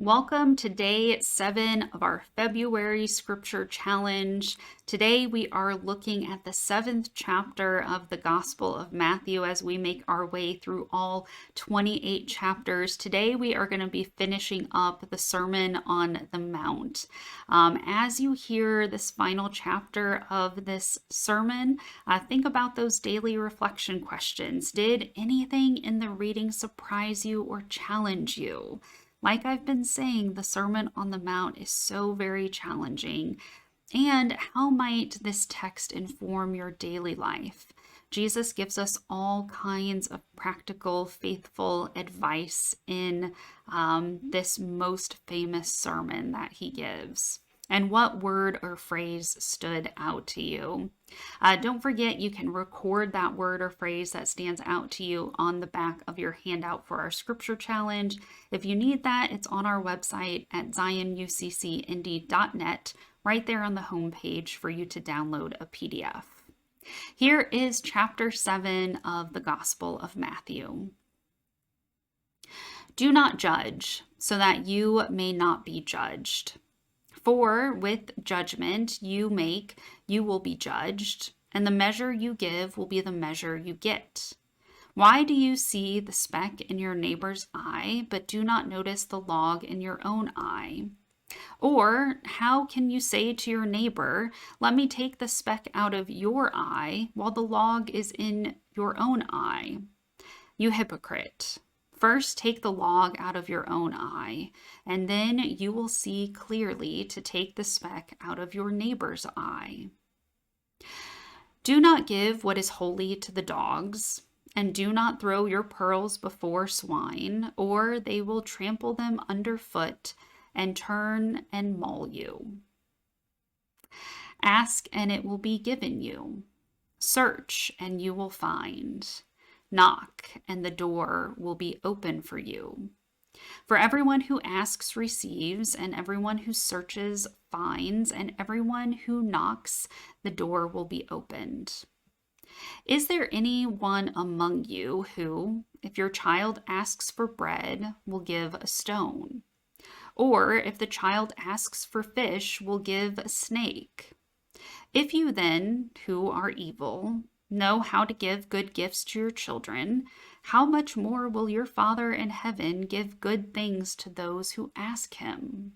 Welcome to day 7 of our February Scripture Challenge. Today we are looking at the 7th chapter of the Gospel of Matthew as we make our way through all 28 chapters. Today we are going to be finishing up the Sermon on the Mount. As you hear this final chapter of this sermon, think about those daily reflection questions. Did anything in the reading surprise you or challenge you? Like I've been saying, the Sermon on the Mount is so very challenging. And how might this text inform your daily life? Jesus gives us all kinds of practical, faithful advice in this most famous sermon that he gives. And what word or phrase stood out to you? Don't forget, you can record that word or phrase that stands out to you on the back of your handout for our scripture challenge. If you need that, it's on our website at zionuccindy.net, right there on the homepage for you to download a PDF. Here is chapter 7 of the Gospel of Matthew. Do not judge, so that you may not be judged. For with judgment you make, you will be judged, and the measure you give will be the measure you get. Why do you see the speck in your neighbor's eye, but do not notice the log in your own eye? Or how can you say to your neighbor, let me take the speck out of your eye, while the log is in your own eye? You hypocrite! First, take the log out of your own eye, and then you will see clearly to take the speck out of your neighbor's eye. Do not give what is holy to the dogs, and do not throw your pearls before swine, or they will trample them underfoot and turn and maul you. Ask, and it will be given you. Search, and you will find. Knock, and the door will be open for you. For everyone who asks receives, and everyone who searches finds, and everyone who knocks, the door will be opened. Is there anyone among you who, if your child asks for bread, will give a stone? Or if the child asks for fish, will give a snake? If you then, who are evil, know how to give good gifts to your children, how much more will your Father in heaven give good things to those who ask him?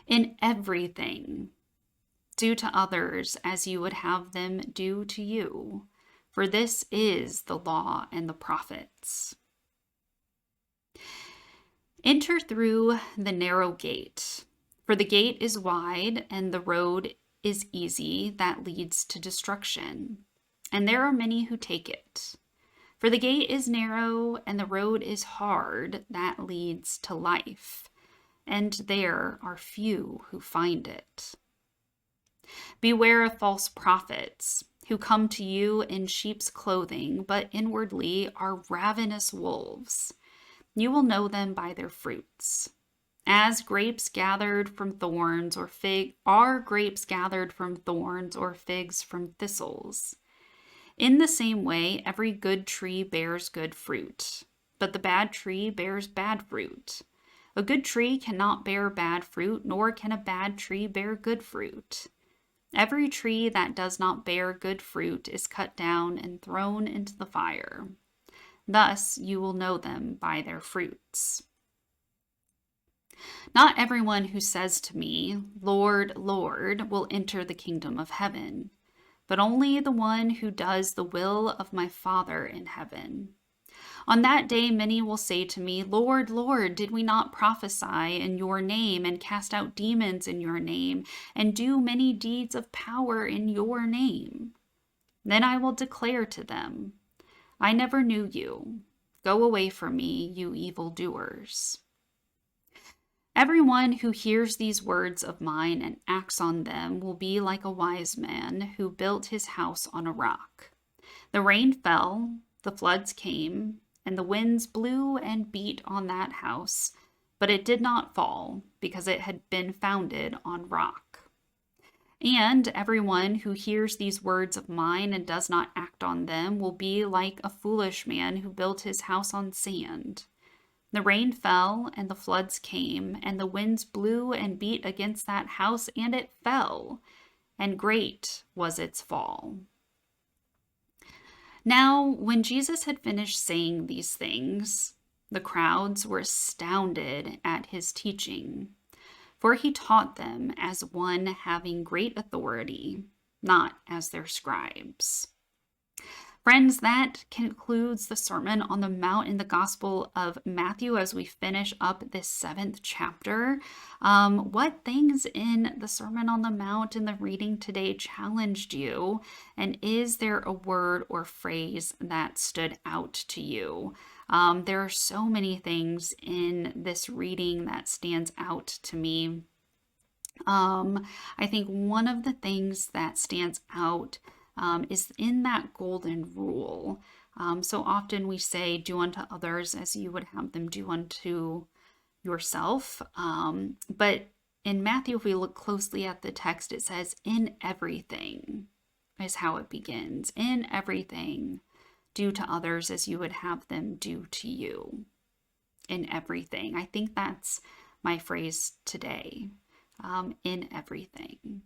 In everything, do to others as you would have them do to you, for this is the law and the prophets. Enter through the narrow gate, for the gate is wide and the road is easy that leads to destruction, and there are many who take it. For the gate is narrow and the road is hard that leads to life, and there are few who find it. Beware of false prophets who come to you in sheep's clothing, but inwardly are ravenous wolves. You will know them by their fruits. As grapes gathered from thorns or grapes gathered from thorns or figs from thistles? In the same way, every good tree bears good fruit, but the bad tree bears bad fruit. A good tree cannot bear bad fruit, nor can a bad tree bear good fruit. Every tree that does not bear good fruit is cut down and thrown into the fire. Thus you will know them by their fruits. Not everyone who says to me, Lord, Lord, will enter the kingdom of heaven, but only the one who does the will of my Father in heaven. On that day many will say to me, Lord, Lord, did we not prophesy in your name and cast out demons in your name and do many deeds of power in your name? Then I will declare to them, I never knew you. Go away from me, you evildoers. Everyone who hears these words of mine and acts on them will be like a wise man who built his house on a rock. The rain fell, the floods came, and the winds blew and beat on that house, but it did not fall because it had been founded on rock. And everyone who hears these words of mine and does not act on them will be like a foolish man who built his house on sand. The rain fell, and the floods came, and the winds blew and beat against that house, and it fell, and great was its fall. Now, when Jesus had finished saying these things, the crowds were astounded at his teaching, for he taught them as one having great authority, not as their scribes. Friends, that concludes the Sermon on the Mount in the Gospel of Matthew as we finish up this 7th chapter. What things in the Sermon on the Mount and the reading today challenged you? And is there a word or phrase that stood out to you? There are so many things in this reading that stands out to me. I think one of the things that stands out is in that golden rule. So often we say, do unto others as you would have them do unto yourself. But in Matthew, if we look closely at the text, it says, in everything is how it begins. In everything, do to others as you would have them do to you. In everything. I think that's my phrase today. In everything.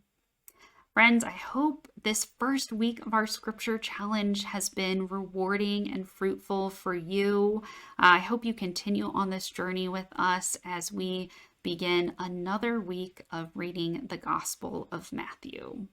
Friends, I hope this first week of our scripture challenge has been rewarding and fruitful for you. I hope you continue on this journey with us as we begin another week of reading the Gospel of Matthew.